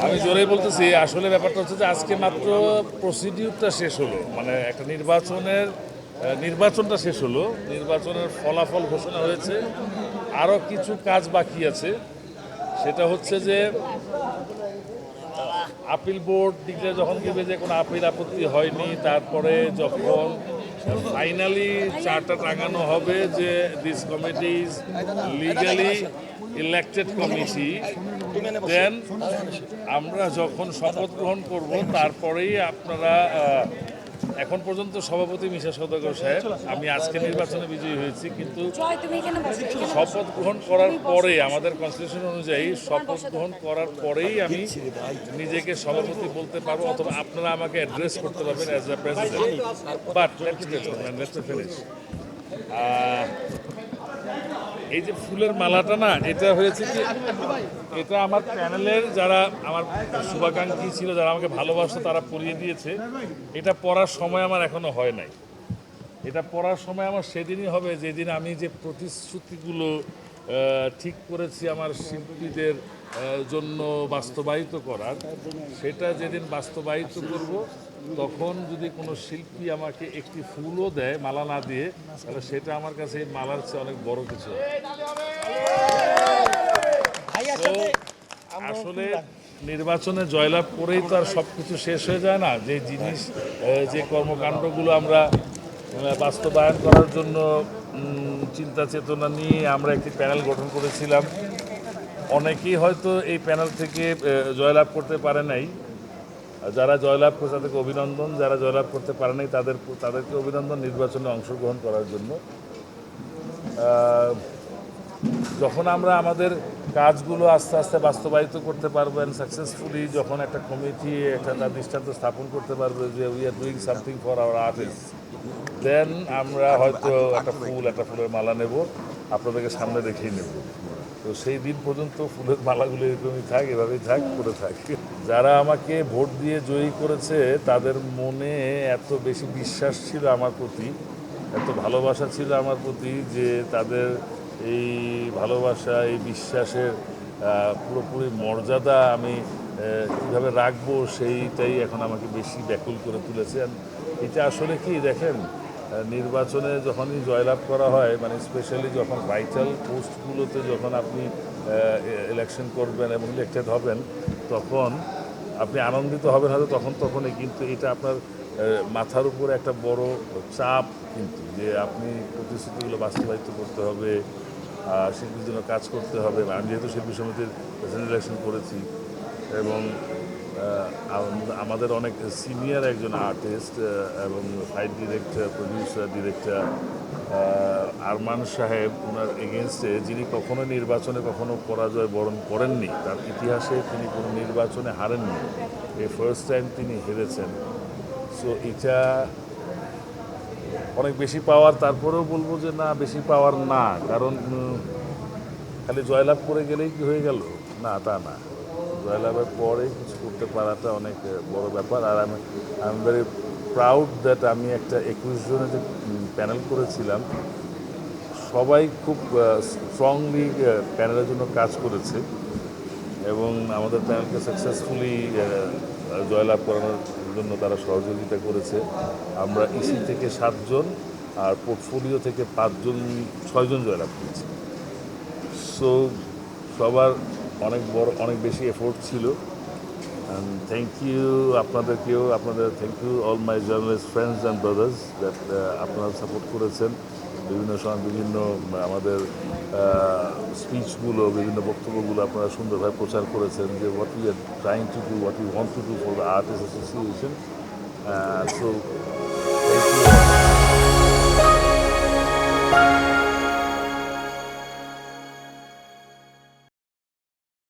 আমি জোরেই বলতেছি আসলে ব্যাপারটা হচ্ছে যে আজকে মাত্র প্রসিডিউরটা শেষ হলো, মানে একটা নির্বাচনটা শেষ হলো, নির্বাচনের ফলাফল ঘোষণা হয়েছে। আরও কিছু কাজ বাকি আছে, সেটা হচ্ছে যে আপিল বোর্ড ডিক্লেয়ার যখন দিবে যে কোনো আপিল আপত্তি হয়নি, তারপরে যখন ফাইনালি চার্টার টাঙানো হবে যে this committee is legally elected committee, then আমরা যখন শপথ গ্রহণ করব তারপরেই আপনারা এখন পর্যন্ত সভাপতি মিশা সওদাগর সাহেব, আমি আজকে নির্বাচনে বিজয়ী হয়েছি, কিন্তু শপথ গ্রহণ করার পরে আমাদের কনস্টিটিউশন অনুযায়ী শপথ গ্রহণ করার পরেই আমি নিজেকে সভাপতি বলতে পারবো, অথবা আপনারা আমাকে অ্যাড্রেস করতে পারবেন as a president. But let's finish. এই যে ফুলের মালাটা না, এটা হয়েছে কি, এটা আমার প্যানেলের যারা আমার শুভাকাঙ্ক্ষী ছিল, যারা আমাকে ভালোবাসতো, তারা পরিয়ে দিয়েছে। এটা পড়ার সময় আমার এখনো হয় নাই। এটা পড়ার সময় আমার সেদিনই হবে যেদিন আমি যে প্রতিশ্রুতিগুলো ঠিক করেছি আমার শিল্পীদের জন্য বাস্তবায়িত করার, সেটা যেদিন বাস্তবায়িত করব, তখন যদি কোনো শিল্পী আমাকে একটি ফুলও দেয় মালা না দিয়ে, তাহলে সেটা আমার কাছে এই মালার চেয়ে অনেক বড় কিছু। আসলে নির্বাচনে জয়লাভ করেই তো আর সব কিছু শেষ হয়ে যায় না। যে জিনিস, যে কর্মকাণ্ডগুলো আমরা বাস্তবায়ন করার জন্য চিন্তা চেতনা নিয়ে আমরা একটি প্যানেল গঠন করেছিলাম, অনেকেই হয়তো এই প্যানেল থেকে জয়লাভ করতে পারে নাই। যারা জয়লাভ করছে তাদেরকে অভিনন্দন, যারা জয়লাভ করতে পারে নাই তাদেরকে অভিনন্দন নির্বাচনে অংশগ্রহণ করার জন্য। যখন আমরা আমাদের কাজগুলো আস্তে আস্তে বাস্তবায়িত করতে পারবেন সাকসেসফুলি, যখন একটা কমিটি একটা তার দৃষ্টান্ত স্থাপন করতে পারবে যে we are doing something for our artist, then আমরা হয়তো একটা ফুলের মালা নেব, আপনাদেরকে সামনে রেখেই নেব। তো সেই দিন পর্যন্ত ফুলের মালাগুলো এরকমই থাক, এভাবেই থাক, করে থাক। যারা আমাকে ভোট দিয়ে জয়ী করেছে তাদের মনে এত বেশি বিশ্বাস ছিল আমার প্রতি, এত ভালোবাসা ছিল আমার প্রতি, যে তাদের এই ভালোবাসা, এই বিশ্বাসের পুরোপুরি মর্যাদা আমি কীভাবে রাখবো সেইটাই এখন আমাকে বেশি ব্যাকুল করে তুলেছে। এটা আসলে কি দেখেন, নির্বাচনে যখনই জয়লাভ করা হয়, মানে স্পেশালি যখন ভাইটাল পোস্টগুলোতে যখন আপনি ইলেকশন করবেন এবং ইলেক্টেড হবেন, তখন আপনি আনন্দিত হবেন হয়তো তখনই, কিন্তু এটা আপনার মাথার উপরে একটা বড় চাপ, কিন্তু যে আপনি প্রতিশ্রুতিগুলো বাস্তবায়িত করতে হবে, শিল্পীর জন্য কাজ করতে হবে। আমি যেহেতু শিল্পী সমিতির প্রেসিডেন্ট ইলেকশন করেছি, এবং আমাদের অনেক সিনিয়র একজন আর্টিস্ট এবং fight director, producer, director Arman সাহেব, ওনার এগেনস্টে, যিনি কখনো নির্বাচনে কখনো পরাজয় বরণ করেননি, তার ইতিহাসে তিনি কোনো নির্বাচনে হারেননি, এই ফার্স্ট টাইম তিনি হেরেছেন। সো এটা অনেক বেশি পাওয়ার। তারপরেও বলবো যে না, বেশি পাওয়ার না, কারণ খালি জয়লাভ করে গেলেই কি হয়ে গেল, না, তা না। জয়লাভের পরে কিছু করতে পারাটা অনেক বড় ব্যাপার। আর আমি এম ভেরি প্রাউড দ্যাট আমি একটা 21 জনের যে প্যানেল করেছিলাম, সবাই খুব স্ট্রংলি প্যানেলের জন্য কাজ করেছে এবং আমাদের প্যানেলকে সাকসেসফুলি জয়লাভ করানোর জন্য তারা সহযোগিতা করেছে। আমরা ইসি থেকে 7 জন আর পোর্টফোলিও থেকে 6 জন জয়লাভ করেছি। সো সবার অনেক বেশি এফোর্ট ছিল। অ্যান্ড থ্যাংক ইউ আপনাদেরকেও, thank you all my journalist friends and brothers that আপনারা সাপোর্ট করেছেন। বিভিন্ন সময় বিভিন্ন আমাদের স্পিচগুলো, বিভিন্ন বক্তব্যগুলো আপনারা সুন্দরভাবে প্রচার করেছেন, যে what we are trying to do, what we want to do for the artist association. So